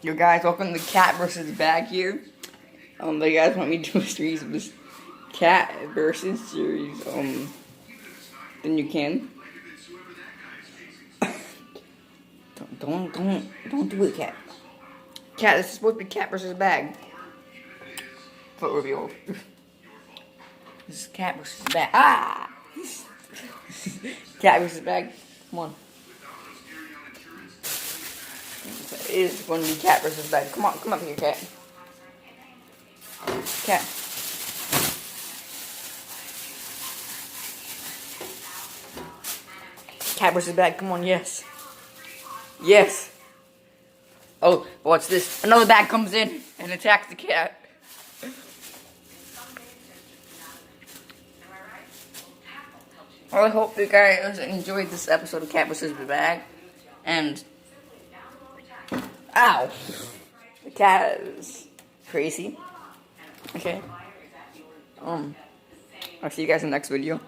Yo guys, welcome to Cat versus Bag here. They guys want me to do a series of this cat versus series. Then you can. don't do it, cat. Cat, this is supposed to be cat versus bag. Foot reveal. This is cat versus bag. Ah! Cat versus bag. Come on. It is going to be cat versus bag. Come on, come up here, cat. Cat. Cat versus bag. Come on, yes. Yes. Oh, what's this? Another bag comes in and attacks the cat. Well, I hope you guys enjoyed this episode of Cat vs. Bag. And ow! The cat is crazy. Okay. I'll see you guys in the next video.